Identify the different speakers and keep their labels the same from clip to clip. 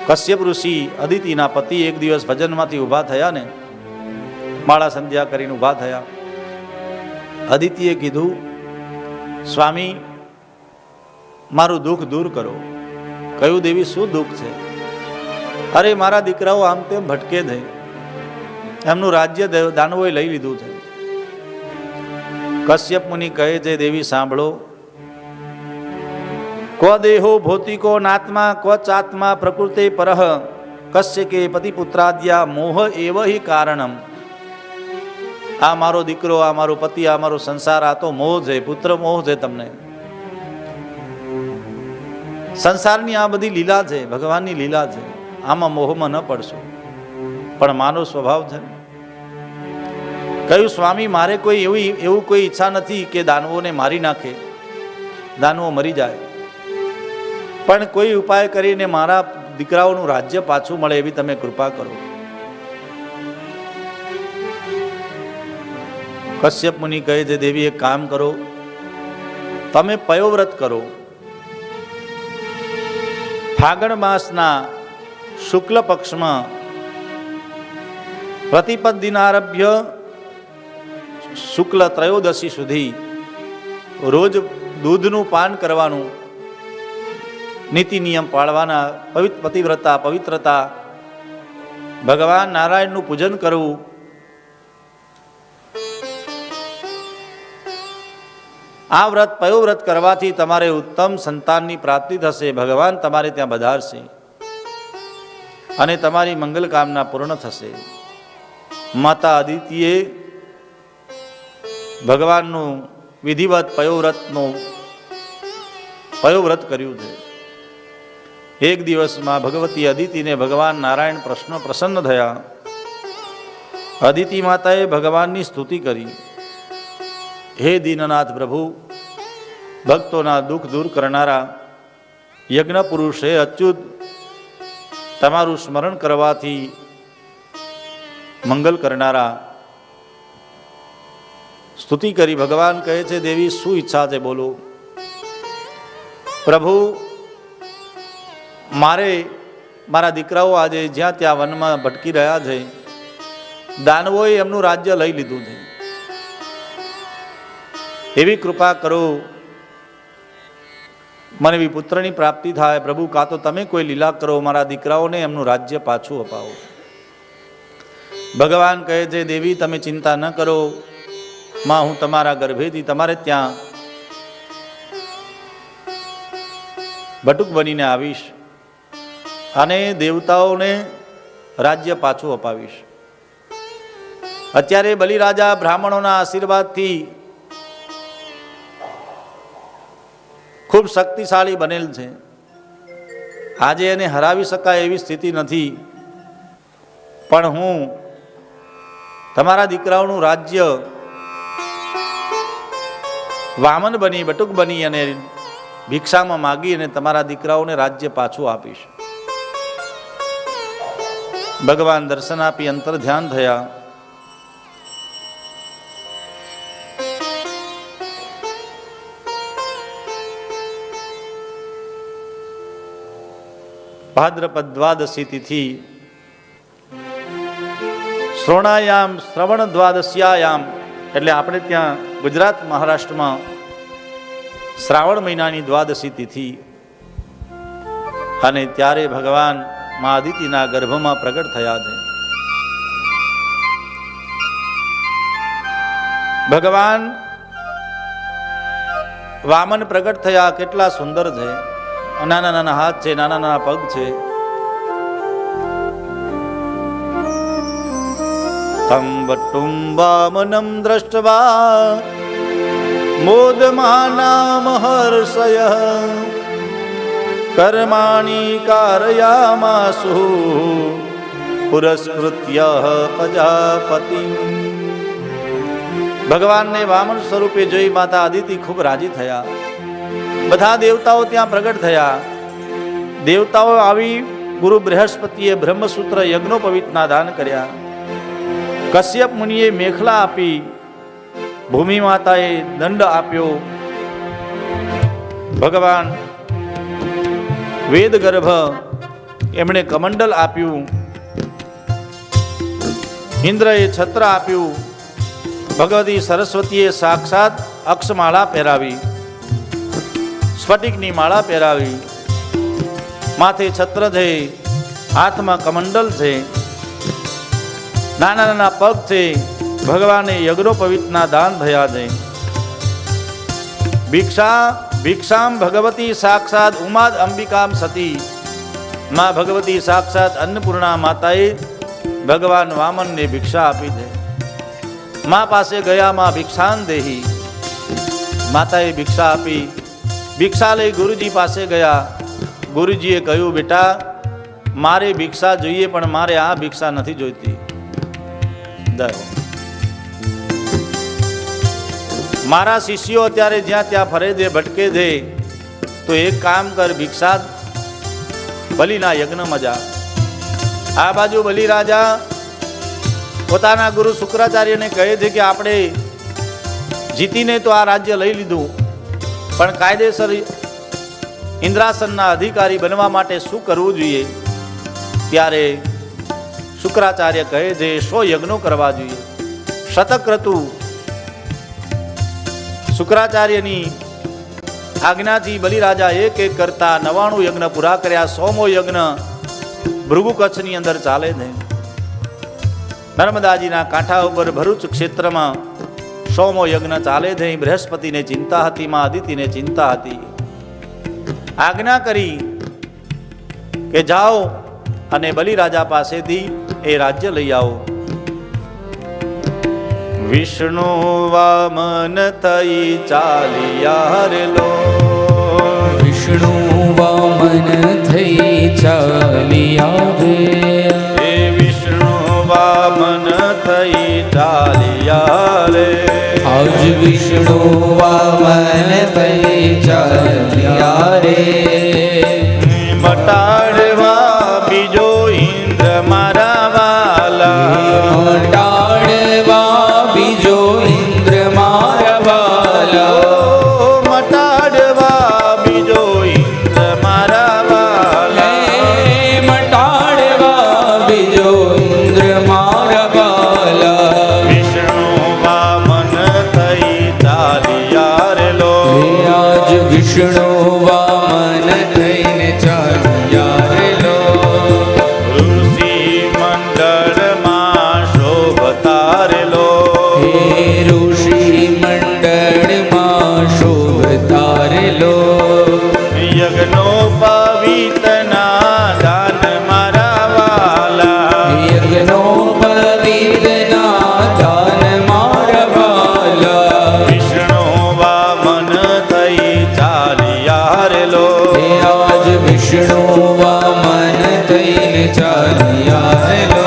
Speaker 1: કશ્યપ ઋષિ અદિતિના પતિ એક દિવસ ભજનમાંથી ઊભા થયા ને, માળા સંધ્યા કરીને ઊભા થયા. અદિતિએ કીધું, સ્વામી મારું દુઃખ દૂર કરો. કહ્યું, દેવી શું દુઃખ છે? અરે મારા દીકરાઓ આમ તેમ ભટકે છે, એમનું રાજ્ય દાનવોએ લઈ લીધું છે. કશ્યપ મુનિ કહે છે, દેવી સાંભળો, ક્વ દેહો ભૌતિકો નાત્મા ક્વ ચાત્મા પ્રકૃતે પરહ કશ્ય કે પતિપુત્રાદ્યા મોહ એવ હિ કારણમ. આ મારો દીકરો, આ મારો પતિ, આ મારો સંસાર, આ તો મોહ છે, પુત્ર મોહ છે. તમને સંસારની આ બધી લીલા છે, ભગવાનની લીલા છે. આમાં મોહમાં ન પડશો. પણ માનવ સ્વભાવ છે. કહ્યું, સ્વામી મારે કોઈ એવું કોઈ ઈચ્છા નથી કે દાનવોને મારી નાખે, દાનવો મરી જાય, પણ કોઈ ઉપાય કરીને મારા દીકરાઓનું રાજ્ય પાછું મળે એવી તમે કૃપા કરો. કશ્યપ મુનિ કહે છે, દેવી એક કામ કરો, તમે પયોવ્રત કરો. ફાગણ માસના શુક્લ પક્ષમાં પ્રતિપદ દિનારભ્ય શુક્લ ત્રયોદશી સુધી રોજ દૂધનું પાન કરવાનું, નીતિ નિયમ પાળવાના, પવિત્રતા, ભગવાન નારાયણનું પૂજન કરવું. આ વ્રત પયોવ્રત કરવાથી તમારે ઉત્તમ સંતાનની પ્રાપ્તિ થશે. ભગવાન તમારે ત્યાં પધારશે અને તમારી મંગલ કામના પૂર્ણ થશે. માતા અદિતિએ ભગવાનનું વિધિવત પયોવ્રત કર્યું છે. એક દિવસમાં ભગવતી અદિતિને ભગવાન નારાયણ પ્રસન્ન થયા. અદિતિ માતાએ ભગવાનની સ્તુતિ કરી. હે દીનનાથ પ્રભુ, ભક્તોના દુઃખ દૂર કરનારા, યજ્ઞ પુરુષ, હે અચ્યુત, તમારું સ્મરણ કરવાથી મંગલ કરનારા, સ્તુતિ કરી. ભગવાન કહે છે, દેવી શું ઈચ્છા છે બોલો. પ્રભુ, મારા દીકરાઓ આજે જ્યાં ત્યાં વનમાં ભટકી રહ્યા છે, દાનવોએ એમનું રાજ્ય લઈ લીધું છે, એવી કૃપા કરો, મને એવી પુત્રની પ્રાપ્તિ થાય. પ્રભુ, કાં તો તમે કોઈ લીલા કરો, મારા દીકરાઓને એમનું રાજ્ય પાછું અપાવો. ભગવાન કહે છે, દેવી તમે ચિંતા ન કરો, માં હું તમારા ગર્ભેથી તમારે ત્યાં ભટુક બનીને આવીશ અને દેવતાઓને રાજ્ય પાછું અપાવીશ. અત્યારે બલિરાજા બ્રાહ્મણોના આશીર્વાદથી ખૂબ શક્તિશાળી બનેલ છે. આજે એને હરાવી શકાય એવી સ્થિતિ નથી, પણ હું તમારા દીકરાઓનું રાજ્ય વામન બની, બટુક બની અને ભિક્ષામાં માગી અને તમારા દીકરાઓને રાજ્ય પાછું આપીશ. ભગવાન દર્શન આપી અંતર ધ્યાન થયા. ભાદ્રપદ દ્વાદશી તિથિ, શ્રવણ દ્વાદશ્યાયામ, એટલે આપણે ત્યાં ગુજરાત મહારાષ્ટ્રમાં શ્રાવણ મહિનાની દ્વાદશી તિથિ, અને ત્યારે ભગવાન મા અદિતિના ગર્ભમાં પ્રગટ થયા છે. ભગવાન વામન પ્રગટ થયા. કેટલા સુંદર છે. નાના નાના હાથ છે, નાના નાના પગ છે. તમ વટું વામનમ દ્રષ્ટવા મોદમાના મહર્ષય કર્માણિ કારયામાસુ પુરસ્કૃત્ય પ્રજાપતિ. ભગવાનને વામન સ્વરૂપે જોઈ માતા અદિતિ ખૂબ રાજી થયા. બધા દેવતાઓ ત્યાં પ્રગટ થયા. દેવતાઓ આવી ગુરુ બૃહસ્પતિએ બ્રહ્મસૂત્ર યજ્ઞોપવિતના દાન કર્યા. કશ્યપ મુનિએ મેખલા આપી, ભૂમિ માતાએ દંડ આપ્યો. ભગવાન વેદ ગર્ભ એમણે કમંડલ આપ્યું, ઇન્દ્રએ છત્ર આપ્યું, ભગવતી સરસ્વતીએ સાક્ષાત અક્ષમાળા પહેરાવી, સ્ફટિકની માળા પહેરાવી, માથે છત્ર છે, હાથમાં કમંડલ છે, નાના નાના પગ છે, ભગવાને યજ્ઞોપવિતના દાન થયા છે. ભિક્ષામ ભગવતી સાક્ષાત ઉમાદ અંબિકામ સતી, માં ભગવતી સાક્ષાત અન્નપૂર્ણા માતાએ ભગવાન વામનને ભિક્ષા આપી છે. મા પાસે ગયા, માં ભિક્ષાન દેહી, માતાએ ભિક્ષા આપી. ભિક્ષા લઈ ગુરુજી પાસે ગયા. ગુરુજીએ કહ્યું, બેટા મારે ભિક્ષા જોઈએ, પણ મારે આ ભિક્ષા નથી જોઈતી. મારા શિષ્યો અત્યારે જ્યાં ત્યાં ફરે છે, ભટકે છે, તો એક કામ કર, ભિક્ષા બલિના યજ્ઞમાં જા. આ બાજુ બલિ રાજા પોતાના ગુરુ શુક્રાચાર્યને કહે છે કે આપણે જીતીને તો આ રાજ્ય લઈ લીધું, પણ કાયદેસર ઇન્દ્રાસનના અધિકારી બનવા માટે શું કરવું જોઈએ? ત્યારે શુક્રાચાર્ય કહે છે 100 યજ્ઞો કરવા જોઈએ. શતક્રતુ શુક્રાચાર્યની આજ્ઞાથી બલિરાજા એક એક કરતા 99 યજ્ઞ પૂરા કર્યા. 100મો યજ્ઞ ભૃગુ કચ્છની અંદર ચાલે છે. નર્મદાજીના કાંઠા ઉપર ભરૂચ ક્ષેત્રમાં 100મો યજ્ઞ ચાલે છે. બૃહસ્પતિને ચિંતા હતી, માં અદિતિને ચિંતા હતી. આજ્ઞા કરી કે જાઓ અને બલિરાજા પાસેથી એ રાજ્ય લઈ આવો. વિષ્ણુ વામન થઈ ચાલિયા રે લો,
Speaker 2: વિષ્ણુ વામન થઈ ચાલિયા રે,
Speaker 1: હે વિષ્ણુ વામન થઈ ચાલિયા રે.
Speaker 2: આજ વિષ્ણુ વામન થઈ ચાલિયા રે,
Speaker 1: મટાડવા બીજો ઇન્દ્ર મારા વાલા,
Speaker 2: મટાડવા બીજો ઇન્દ્ર મારા વાલા,
Speaker 1: મટાડવા બીજો ઇન્દ્ર મારા વાલા,
Speaker 2: મટાડવા બીજો ઇન્દ્ર મારા વાલા.
Speaker 1: વિષ્ણુ વામન થઈ ચાલિયા રે લો,
Speaker 2: આજ વિષ્ણુ વામન થઈને ચાલ્યા રે લો,
Speaker 1: ઋષિ મંડળમાં શોભતા રે લો,
Speaker 2: હે ઋષિ મંડળમાં શોભતા રે લો,
Speaker 1: યજ્ઞોપવિતના દાન મારા વાલા,
Speaker 2: યજ્ઞોપવિતના દાન મારા વાલા.
Speaker 1: વિષ્ણુ વામન થઈ ચાલિયા રે લો,
Speaker 2: આજ વિષ્ણુ વામન થઈને ચાલ્યા રે લો.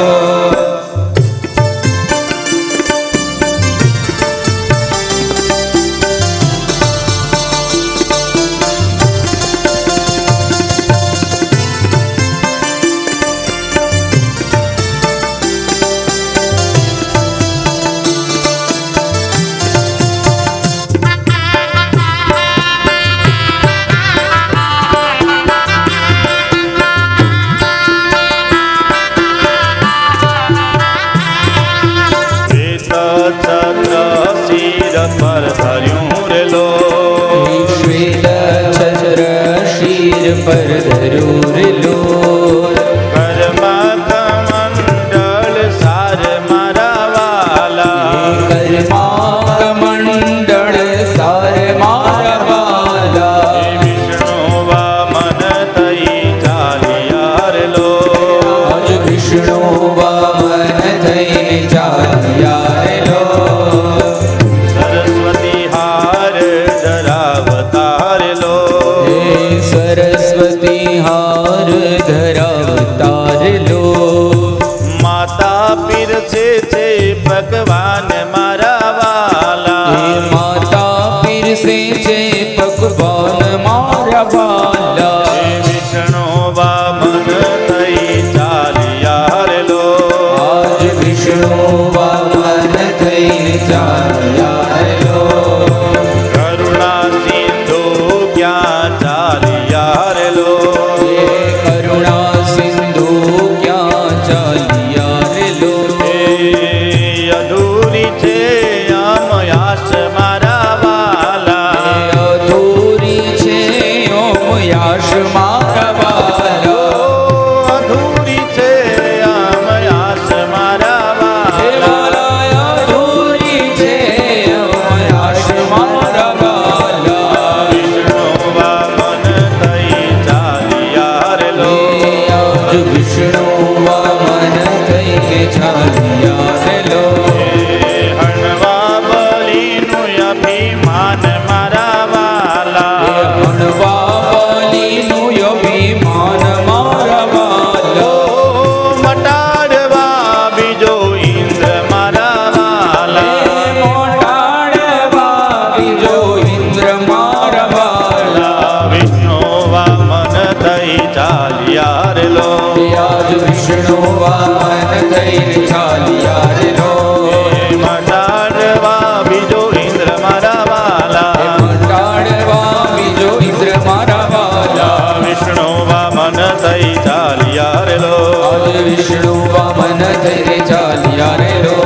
Speaker 1: પર ધર્યું રે લો,
Speaker 2: શ્વેત છત્ર શિર પર ધર્યું રે લો,
Speaker 1: કર્મા કમંડળ સાર મારા વાલા,
Speaker 2: કર્મા કમંડળ સાર મારા વાલા.
Speaker 1: વિષ્ણુ વામન થઈ ચાલિયા રે લો,
Speaker 2: આજ વિષ્ણુ વામન થઈને ચાલ્યા રે લો,
Speaker 1: સરસ્વતી હાર ધરાવતા રે લો,
Speaker 2: હે સરસ્વતી હાર ધરાવતા રે લો,
Speaker 1: માતા પીરસે છે ભગવાન મારા વાલા,
Speaker 2: હે માતા પીરસે છે ભગવાન મારા વાલા.
Speaker 1: વિષ્ણુ વામન થઈ ચાલિયા રે લો,
Speaker 2: આજ વિષ્ણુ વામન આજ વિષ્ણુ વામન થઈને ચાલ્યા લો.
Speaker 1: હણવા બલીનું અભિમાન મારા વાલા,
Speaker 2: હણવા બલીનું અભિમાન મારા વાલા.
Speaker 1: મટાડવા બીજો ઇન્દ્ર મારા વાલા,
Speaker 2: મોટાડવા બીજો ઇન્દ્ર મારા વાલા.
Speaker 1: વિષ્ણુ વામન થઈ ચાલ્યા રે લો.
Speaker 2: આજ વિષ્ણુ વામન થઈને ચાલ્યા રે લો.
Speaker 1: મટાડવા બીજો ઇન્દ્ર મારા વાલા,
Speaker 2: મટાડવા બીજો ઇન્દ્ર મારા વાલા.
Speaker 1: વિષ્ણુ વામન થઈ ચાલ્યા રે લો.
Speaker 2: આજ વિષ્ણુ વામન થઈને ચાલ્યા રે લો.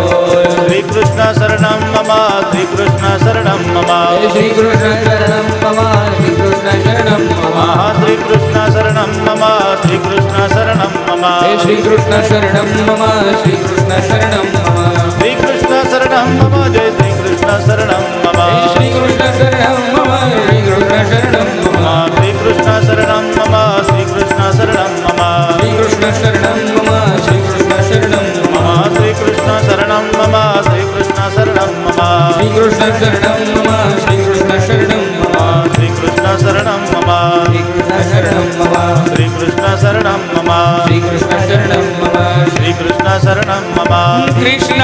Speaker 1: શ્રી કૃષ્ણ શરણમ મમ, શ્રી કૃષ્ણ શરણમ મમ,
Speaker 2: શ્રી કૃષ્ણ શરણમ મમ, શ્રી કૃષ્ણ શરણમ મમ.
Speaker 1: શ્રી કૃષ્ણ શરણમ મમ, શ્રી કૃષ્ણ શરણમ મમ,
Speaker 2: શ્રી કૃષ્ણ શરણમ મમ, શ્રી કૃષ્ણ શરણમ મમ.
Speaker 1: શ્રી કૃષ્ણ શરણમ મમ, જય શ્રી કૃષ્ણ શરણમ મમ,
Speaker 2: શ્રી કૃષ્ણ શરણમ મમ, શ્રી કૃષ્ણ શરણમ મમ.
Speaker 1: શ્રી કૃષ્ણ શરણમ મમ, શ્રી કૃષ્ણ શરણમ મમ,
Speaker 2: શ્રી કૃષ્ણ શરણમ મમ, શ્રી કૃષ્ણ શરણમ મમ.
Speaker 1: શ્રી કૃષ્ણ શરણમ મમ, શ્રી કૃષ્ણ શરણમ મમ,
Speaker 2: શ્રી કૃષ્ણ શરણમ મમ, શ્રી કૃષ્ણ શરણમ મમ.
Speaker 1: શ્રી કૃષ્ણ શરણમ મમ,
Speaker 2: શ્રી કૃષ્ણ શરણમ મમ,
Speaker 1: શ્રી કૃષ્ણ શરણમ મમ,
Speaker 2: શ્રી કૃષ્ણ શરણમ મમ.
Speaker 1: શ્રી કૃષ્ણ શરણમ મમ.
Speaker 2: કૃષ્ણ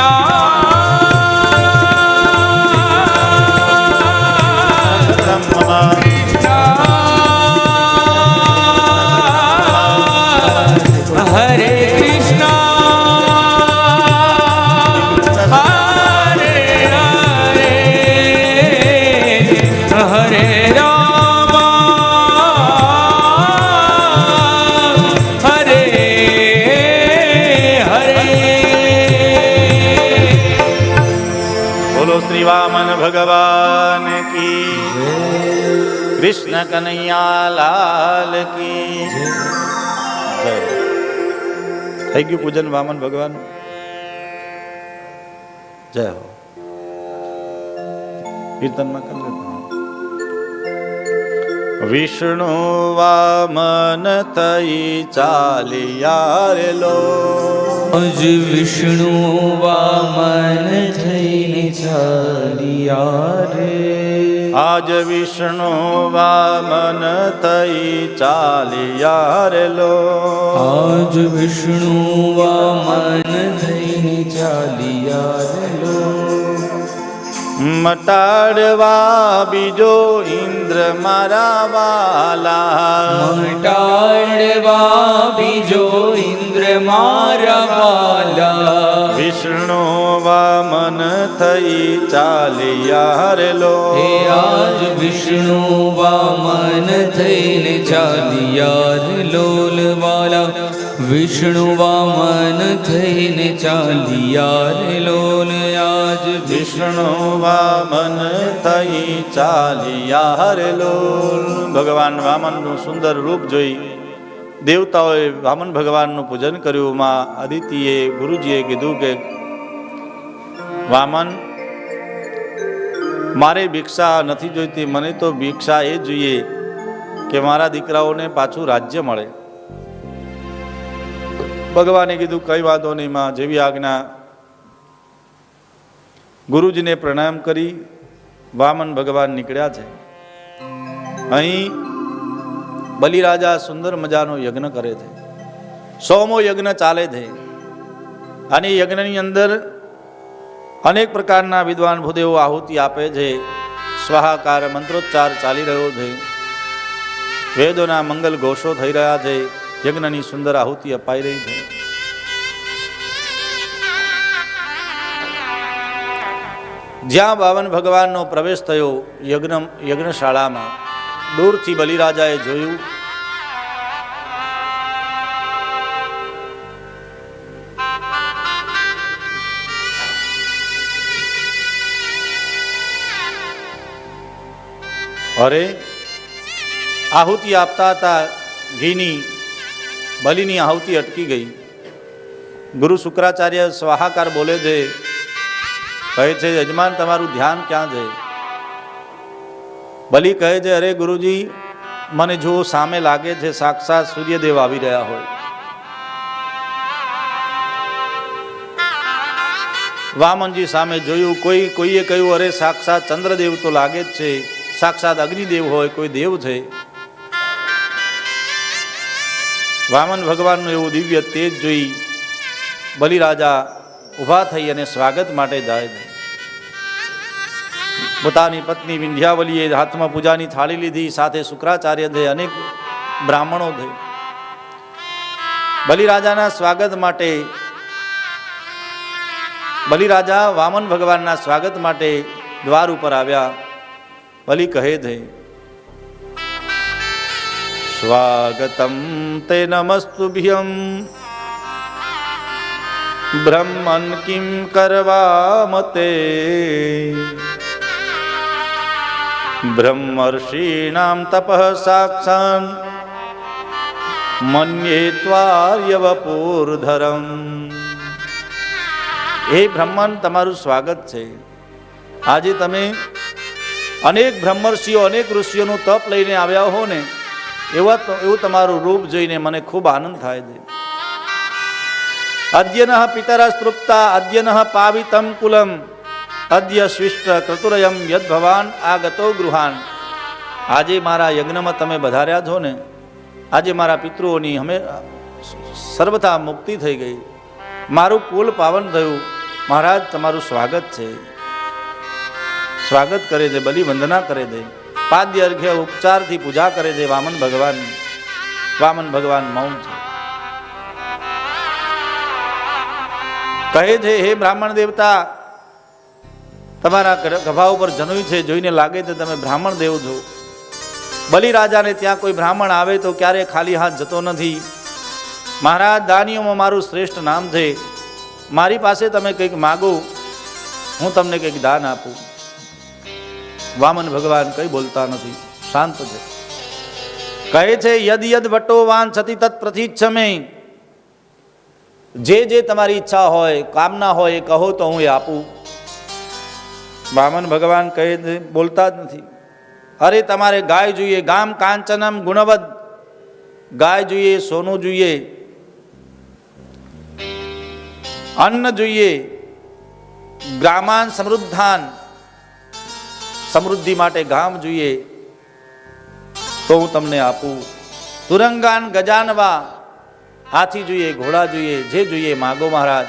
Speaker 2: હરે કૃષ્ણ હરે હરે હરે રામ હરે હરે.
Speaker 1: બોલો શ્રી વામન ભગવાન કી, કૃષ્ણ કનૈયા લાલ કી જય. થઈ ગયું પૂજન વામન ભગવાન. જય હો. કીર્તનમાં કરી લેતા. વિષ્ણુ વામન થઈ ચાલ્યા રે લો.
Speaker 2: અજ વિષ્ણુ વામન થઈને ચાલ્યા રે.
Speaker 1: આજ વિષ્ણુ વામન થઈ ચાલ્યા રે લો.
Speaker 2: આજ વિષ્ણુ વામન થઈને ચાલ્યા રે લો.
Speaker 1: મટાડવા બીજો ઇન્દ્ર મારા વાલા,
Speaker 2: મટાડવા બીજો ઇન્દ્ર મારા વાલા.
Speaker 1: વિષ્ણુ વામન થઈ ચાલ્યા રે લો.
Speaker 2: હે આજ વિષ્ણુ વામન થઈને ચાલ્યા રે લોલ વાલા. વિષ્ણુ વામન થઈને ચાલ્યા રે લોલ. આજ
Speaker 1: વિષ્ણુ વામન થઈ ચાલ્યા રે લો. ભગવાન વામનનું સુંદર રૂપ જોઈ દેવતાઓએ વામન ભગવાનનું પૂજન કર્યું. માં અદિતિએ ગુરુજીએ કીધું કે વામન, મારે ભિક્ષા નથી જોઈતી, મને તો ભિક્ષા એ જોઈએ કે મારા દીકરાઓને પાછું રાજ્ય મળે. ભગવાને કીધું કઈ વાંધો નહીં માં, જેવી આજ્ઞા. ગુરુજીને પ્રણામ કરી વામન ભગવાન નીકળ્યા છે. અહીં બલિરાજા સુંદર મજાનો યજ્ઞ કરે છે. 100મો યજ્ઞ ચાલે છે. અને યજ્ઞની અંદર અનેક પ્રકારના વિદ્વાન ભૂદેવો આહુતિ આપે છે. સ્વાહાકાર મંત્રોચ્ચાર ચાલી રહ્યો છે. વેદોના મંગલ ઘોષો થઈ રહ્યા છે. યજ્ઞની સુંદર આહુતિ અપાઈ રહી છે. જ્યાં વામન ભગવાનનો પ્રવેશ થયો યજ્ઞશાળામાં, દૂરથી બલિરાજાએ જોયું. અરે, આહુતિ આપતા હતા ઘીની, બલિની આહુતિ અટકી ગઈ. ગુરુ શુક્રાચાર્ય સ્વાહાકાર બોલે છે, કહે છે યજમાન તમારું ધ્યાન ક્યાં છે? બલિ કહે છે અરે ગુરુજી, મને જો સામે લાગે છે સાક્ષાત સૂર્યદેવ આવી રહ્યા હોય. વામનજી સામે જોયું, કોઈએ કહ્યું અરે સાક્ષાત ચંદ્રદેવ તો લાગે જ છે, સાક્ષાત અગ્નિદેવ હોય કોઈ દેવ છે. વામન ભગવાનનું એવું દિવ્ય તેજ જોઈ બલિરાજા ઊભા થઈ અને સ્વાગત માટે જાય છે. પોતાની પત્ની વિંધ્યાવલીએ હાથમાં પૂજાની થાળી લીધી, સાથે શુક્રાચાર્ય છે, અનેક બ્રાહ્મણો છે. બલિરાજાના સ્વાગત માટે બલિરાજા વામન ભગવાનના સ્વાગત માટે દ્વાર ઉપર આવ્યા. બલિ કહે છે, સ્વાગતમ તે નમસ્તુભ્યમ બ્રહ્મન કિમ કરવા મતે બ્રહ્મર્ષિણામ તપઃ સાક્ષાન મન્યે ત્વાર્યવપુર્ધરમ. હે બ્રહ્મન, તમારું સ્વાગત છે. આજે તમે અનેક બ્રહ્મર્ષિઓ અનેક ઋષિઓનું તપ લઈને આવ્યા હો ને, એવું તમારું રૂપ જોઈને મને ખૂબ આનંદ થાય છે. અદ્યનઃ પિતરઃ તૃપ્તા અદ્યનઃ પાવિતમ કુલમ અદ્ય સ્વિષ્ટ ક્રતુરયમ યદ ભવાન આગતો ગૃહાન. આજે મારા યજ્ઞમાં તમે વધાર્યા છો ને, આજે મારા પિતૃઓની અમે સર્વથા મુક્તિ થઈ ગઈ, મારું કુલ પાવન થયું. મહારાજ, તમારું સ્વાગત છે. સ્વાગત કરે છે, બલિ વંદના કરે છે, પાદ્ય અર્ઘ્ય ઉપચારથી પૂજા કરે છે વામન ભગવાન. વામન ભગવાન મૌન છે. કહે છે, હે બ્રાહ્મણ દેવતા, તમારા ગભા ઉપર જનોઈ છે, જોઈને લાગે છે તમે બ્રાહ્મણ દેવ છો. બલિરાજાને ત્યાં કોઈ બ્રાહ્મણ આવે તો ક્યારે ખાલી હાથ જતો નથી. મહારાજ, દાનીઓમાં મારું શ્રેષ્ઠ નામ છે, મારી પાસે તમે કંઈક માગો, હું તમને કંઈક દાન આપું. વામન ભગવાન કંઈ બોલતા નથી, શાંત છે. કહે છે, યદ યદ વટો વાંછતિ તત્ પ્રતિચ્છમે. જે તમારી ઈચ્છા હોય, કામના હોય એ કહો તો હું એ આપું. વામન ભગવાન કહે છે, બોલતા જ નથી. અરે તમારે ગાય જોઈએ, ગામ કાંચનમ ગુણવદ, ગાય જોઈએ, સોનું જોઈએ, અન્ન જોઈએ, ગ્રામાન સમૃદ્ધાન, સમૃદ્ધિ માટે ગામ જોઈએ તો હું તમને આપું. તુરંગાન ગજાનવા, હાથી જોઈએ, ઘોડા જોઈએ, જે જોઈએ માગો મહારાજ,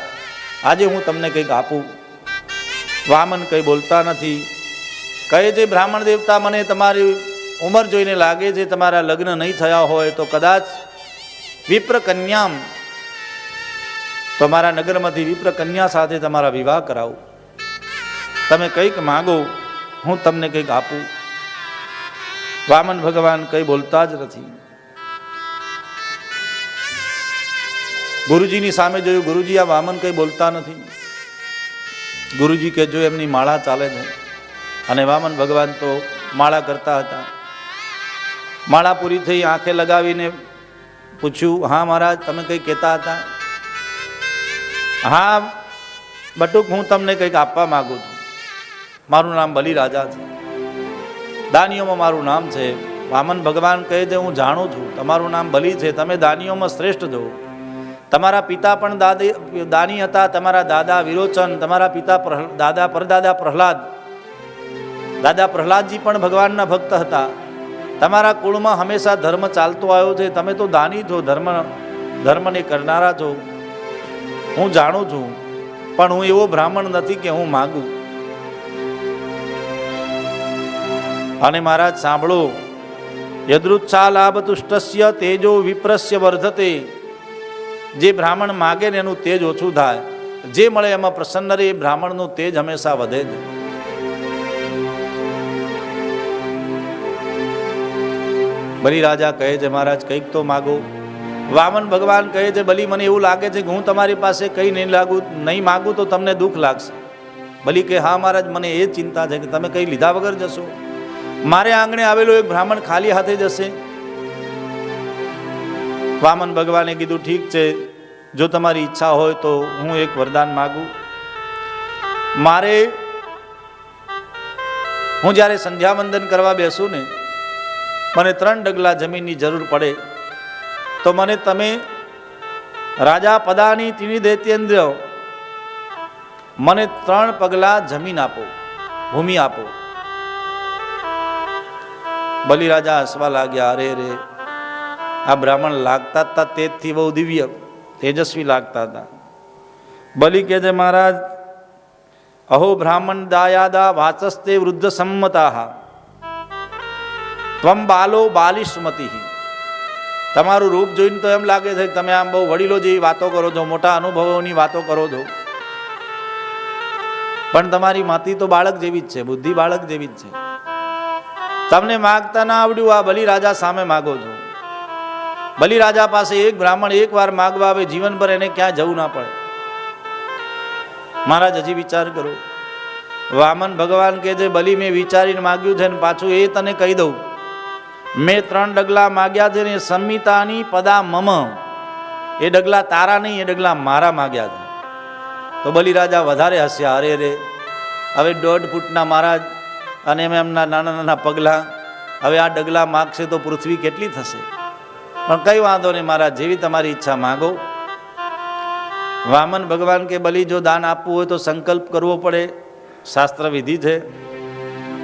Speaker 1: આજે હું તમને કંઈક આપું. વામન કંઈ બોલતા નથી. કહે છે, બ્રાહ્મણ દેવતા, મને તમારી ઉંમર જોઈને લાગે છે તમારા લગ્ન નહીં થયા હોય તો કદાચ વિપ્ર કન્યામ, તો મારા નગરમાંથી વિપ્ર કન્યા સાથે તમારા વિવાહ કરાવું. તમે કંઈક માગો, હું તમને કંઈક આપું. વામન ભગવાન કંઈ બોલતા જ નથી. ગુરુજીની સામે જોયું, ગુરુજી આ વામન કંઈ બોલતા નથી. ગુરુજી કે જો એમની માળા ચાલે છે, અને વામન ભગવાન તો માળા કરતા હતા. માળા પૂરી થઈ, આંખે લગાવીને પૂછ્યું, હા મહારાજ, તમે કંઈ કહેતા હતા? હા બટુક, હું તમને કંઈક આપવા માગું છું. મારું નામ બલિરાજા છે, દાનીઓમાં મારું નામ છે. વામન ભગવાન કહે છે, હું જાણું છું તમારું નામ બલિ છે, તમે દાનીઓમાં શ્રેષ્ઠ છો. તમારા પિતા પણ દાની હતા, તમારા દાદા વિરોચન, તમારા પિતા દાદા પરદાદા પ્રહલાદ, દાદા પ્રહલાદજી પણ ભગવાનના ભક્ત હતા. તમારા કુળમાં હંમેશા ધર્મ ચાલતો આવ્યો છે, તમે તો દાની છો, ધર્મને કરનારા છો. હું જાણું છું, પણ હું એવો બ્રાહ્મણ નથી કે હું માગું. અને મહારાજ સાંભળો, યદૃચ્છા લાભ તુષ્ટસ્ય તેજો વિપ્રસ્ય વર્ધતે. જે બ્રાહ્મણ માગે ને એનું તેજ ઓછું થાય, જે મળે એમાં પ્રસન્ન રહે, એ બ્રાહ્મણનું તેજ હંમેશા વધે છે. બલિરાજા કહે છે, મહારાજ કંઈક તો માગો. વામન ભગવાન કહે છે, બલિ, મને એવું લાગે છે કે હું તમારી પાસે કંઈ નહીં માગું તો તમને દુઃખ લાગશે. બલિ કે, હા મહારાજ, મને એ ચિંતા છે કે તમે કંઈ લીધા વગર જશો. મારે આંગણે આવેલો એક બ્રાહ્મણ ખાલી હાથે જશે. વામન ભગવાને કીધું, ઠીક છે, જો તમારી ઈચ્છા હોય તો હું એક વરદાન માગું. હું જ્યારે સંધ્યાવંદન કરવા બેસું ને, મને 3 ડગલા જમીનની જરૂર પડે તો મને તમે રાજા પદાની તિનિ દૈત્યેન્દ્ર, મને 3 પગલા જમીન આપો, ભૂમિ આપો. બલિરાજા હસવા લાગ્યા. અરે રે, આ બ્રાહ્મણ લાગતા હતા તેજથી બહુ દિવ્ય તેજસ્વી લાગતા હતા. બલિ કહે છે, મહારાજ, અહો બ્રાહ્મણ દાયાદા વાચસ્તે વૃદ્ધ સંમતા ત્વમ બાલો બાલિષ્મતી. તમારું રૂપ જોઈને તો એમ લાગે છે કે તમે આમ બહુ વડીલો જેવી વાતો કરો છો, મોટા અનુભવોની વાતો કરો છો, પણ તમારી મતિ તો બાળક જેવી જ છે, બુદ્ધિ બાળક જેવી જ છે. તમને માગતા ના આવડ્યું, આ બલિરાજા સામે માગો છો. બલિરાજા પાસે એક બ્રાહ્મણ એક વાર માગવા આવે, જીવનભર એને ક્યાં જવું ના પડે. મહારાજ હજી વિચાર કરો. વામન ભગવાન કહે છે, બલિ મેં વિચારીને માગ્યું છે ને પાછું એ તને કહી દઉં, મેં 3 ડગલા માગ્યા છે ને સંમિતાની પદા મમ, એ ડગલા તારા નહીં, એ ડગલા મારા માગ્યા છે. તો બલિરાજા વધારે હસ્યા. અરે રે, હવે 1.5 ફૂટના મહારાજ અને એમના નાના નાના પગલા, હવે આ ડગલા માગશે તો પૃથ્વી કેટલી થશે. પણ કઈ વાંધો નહીં મહારાજ, જેવી તમારી ઈચ્છા માગો. વામન ભગવાન કે બલિ જો દાન આપવું હોય તો સંકલ્પ કરવો પડે, શાસ્ત્ર વિધિ છે.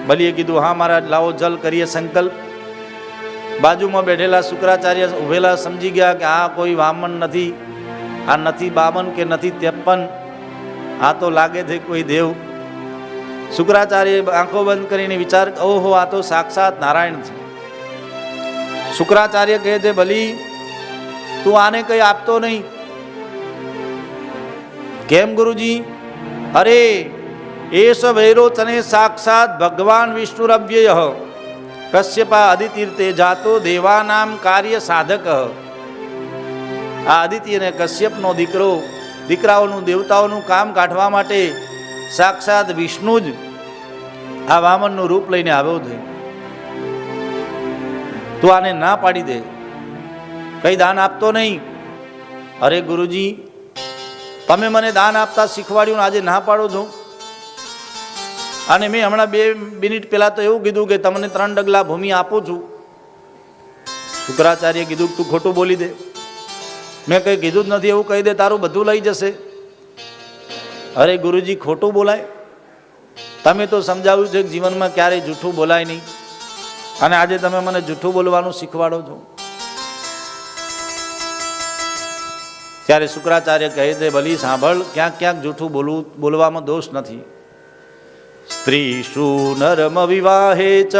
Speaker 1: બલિએ કીધું, હા મહારાજ, લાવો જલ કરીએ સંકલ્પ. બાજુમાં બેઠેલા શુક્રાચાર્ય ઉભેલા સમજી ગયા કે આ કોઈ વામન નથી, આ નથી 52 કે નથી 53, આ તો લાગે છે કોઈ દેવ. શુક્રાચાર્ય આંખો બંધ કરીને વિચાર, ઓહો, આ તો સાક્ષાત નારાયણ છે. શુક્રાચાર્ય કહે છે, બલિ તું આને કઈ આપતો નહીં. કેમ ગુરુજી? અરે એસ વૈરોચને સાક્ષાત ભગવાન વિષ્ણુરવ્યય કશ્યપા અદિતીર્થે જાતો દેવાનામ કાર્ય સાધક. આ અદિતિ અને કશ્યપનો દીકરો, દીકરાઓનું દેવતાઓનું કામ કાઢવા માટે સાક્ષાત વિષ્ણુ જ આ વામનનું રૂપ લઈને આવ્યો છે. તું આને ના પાડી દે, કઈ દાન આપતો નહીં. અરે ગુરુજી, તમે મને દાન આપતા શીખવાડ્યું, આજે ના પાડો છો. અને મેં હમણાં 2 મિનિટ પહેલા તો એવું કીધું કે તમને 3 ડગલા ભૂમિ આપું છું. શુક્રાચાર્ય કીધું, તું ખોટું બોલી દે, મેં કંઈ કીધું જ નથી, એવું કહી દે, તારું બધું લઈ જશે. અરે ગુરુજી, ખોટું બોલાય? તમે તો સમજાવ્યું છે કે જીવનમાં ક્યારેય જૂઠું બોલાય નહીં, અને આજે તમે મને જૂઠું બોલવાનું શીખવાડો છો. ત્યારે શુક્રાચાર્ય કહે છે, બલિ સાંભળ, ક્યાંક ક્યાંક જૂઠું બોલવામાં દોષ નથી. સ્ત્રીષુ નરમ વિવાહે ચ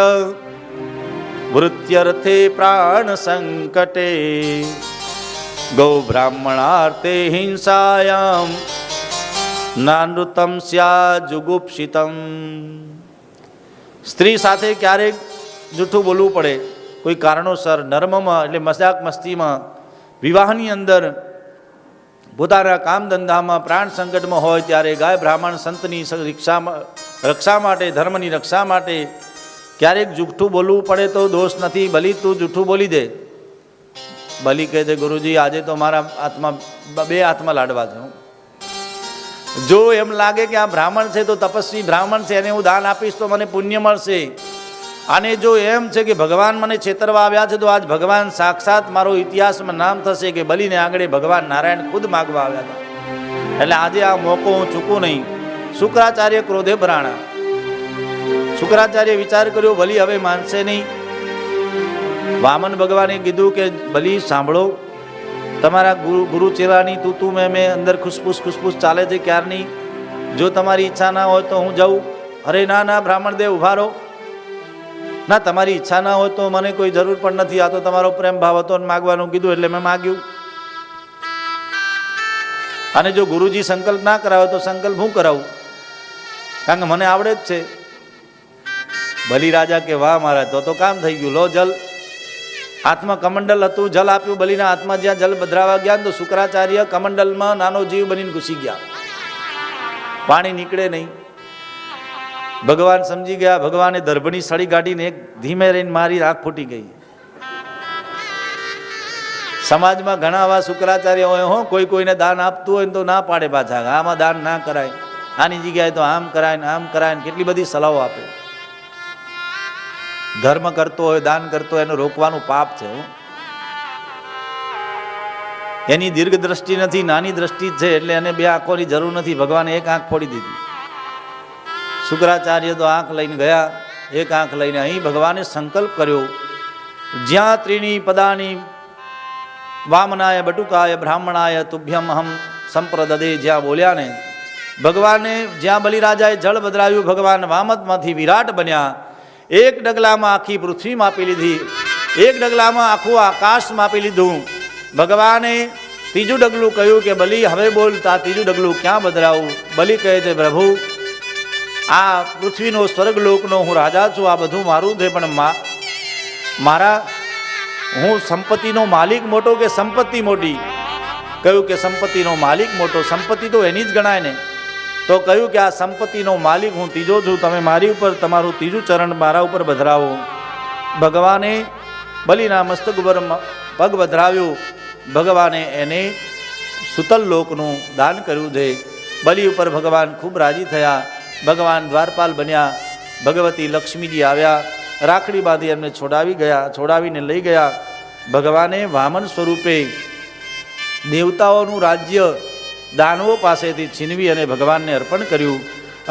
Speaker 1: વૃત્યર્થે પ્રાણ સંકટે ગૌ બ્રાહ્મણાર્થે હિંસાયામ નાનૃતમ સ્યા જુગુપ્સિતમ. સ્ત્રી સાથે ક્યારેક જૂઠું બોલવું પડે, કોઈ કારણોસર, નર્મમાં એટલે મજાક મસ્તીમાં, વિવાહની અંદર, પોતાના કામ ધંધામાં, પ્રાણ સંકટમાં હોય ત્યારે ગાય બ્રાહ્મણ સંતની રક્ષા માટે, ધર્મની રક્ષા માટે ક્યારેક જૂઠું બોલવું પડે તો દોષ નથી. બલિ તું જૂઠું બોલી દે. બલિ કહે છે, ગુરુજી, આજે તો મારા હાથમાં 2 હાથમાં લાડવા છે. જો એમ લાગે કે આ બ્રાહ્મણ છે તો તપસ્વી બ્રાહ્મણ છે, એને હું દાન આપીશ તો મને પુણ્ય મળશે. અને જો એમ છે કે ભગવાન મને છેતરવા આવ્યા છે તો આજ ભગવાન સાક્ષાત મારો ઇતિહાસમાં નામ થશે કે બલિને આગળ ભગવાન નારાયણ ખુદ માગવા આવ્યા હતા. એટલે આજે આ મોકો હું ચૂકું નહીં. શુક્રાચાર્ય ક્રોધે ભરાણા. શુક્રાચાર્ય વિચાર કર્યો, બલિ હવે માનશે નહીં. વામન ભગવાને કીધું કે બલિ સાંભળો, તમારા ગુરુ ચેલાની તું મેં અંદર ખુશપુશ ચાલે છે ક્યારની. જો તમારી ઈચ્છા ના હોય તો હું જાઉં. અરે ના ના બ્રાહ્મણ દેવ, ઉભા રહો. ના, તમારી ઈચ્છા ના હોય તો મને કોઈ જરૂર પણ નથી, આ તો તમારો પ્રેમ ભાવ હતો ને માગવાનું કીધું એટલે મેં માગ્યું. અને જો ગુરુજી સંકલ્પ ના કરાવે તો સંકલ્પ હું કરાવું, કારણ કે મને આવડે જ છે. બલિરાજા કે વાહ મહારાજ, તો કામ થઈ ગયું. લો જલ. હાથમાં કમંડલ હતું, જલ આપ્યું બલિના હાથમાં. જ્યાં જલ પધરાવા ગયા તો શુક્રાચાર્ય કમંડલમાં નાનો જીવ બનીને ઘૂસી ગયા, પાણી નીકળે નહીં. ભગવાન સમજી ગયા. ભગવાને દર્ભની સળી કાઢીને એક ધીમે રહીને મારી આંખ ફૂટી ગઈ. સમાજમાં ઘણા આવા શુક્રાચાર્ય હોય, હો, કોઈને દાન આપતું હોય તો ના પાડે પાછા, આમાં દાન ના કરાય, આની જગ્યાએ તો આમ કરાય ને આમ કરાય ને કેટલી બધી સલાહો આપે. ધર્મ કરતો હોય, દાન કરતો હોય, એને રોકવાનું પાપ છે. એની દીર્ઘ દ્રષ્ટિ નથી, નાની દ્રષ્ટિ જ છે, એટલે એને બે આંખોની જરૂર નથી. ભગવાને એક આંખ ફોડી દીધી. શુક્રાચાર્ય તો આંખ લઈને ગયા, એક આંખ લઈને. અહીં ભગવાને સંકલ્પ કર્યો, જ્યાં ત્રીણી પદાની વામનાય બટુકાય બ્રાહ્મણાય તુભ્યમ અહમ સંપ્રદદે, જ્યાં બોલ્યા ને ભગવાને, જ્યાં બલિરાજાએ જળ બદલાવ્યું, ભગવાન વામતમાંથી વિરાટ બન્યા. એક ડગલામાં આખી પૃથ્વી માપી લીધી, એક ડગલામાં આખું આકાશ માપી લીધું. ભગવાને ત્રીજું ડગલું કહ્યું કે બલિ હવે બોલતા ત્રીજું ડગલું ક્યાં બદલાવું? બલિ કહે છે, પ્રભુ આ પૃથ્વીનો સ્વર્ગલોકનો હું રાજા છું, આ બધું મારું છે, પણ મારા હું સંપત્તિનો માલિક મોટો કે સંપત્તિ મોટી? કહ્યું કે સંપત્તિનો માલિક મોટો. સંપત્તિ તો એની જ ગણાય ને. તો કહ્યું કે આ સંપત્તિનો માલિક હું ત્રીજો છું, તમે મારી ઉપર તમારું ત્રીજું ચરણ મારા ઉપર વધરાવો. ભગવાને બલિના મસ્તક ઉપર પગ વધરાવ્યો. ભગવાને એને સુતલ લોકનું દાન કર્યું છે. બલિ ઉપર ભગવાન ખૂબ રાજી થયા. ભગવાન દ્વારપાલ બન્યા. ભગવતી લક્ષ્મીજી આવ્યા, રાખડી બાંધી એમને છોડાવીને લઈ ગયા. ભગવાને વામન સ્વરૂપે દેવતાઓનું રાજ્ય દાનવો પાસેથી છીનવી અને ભગવાનને અર્પણ કર્યું.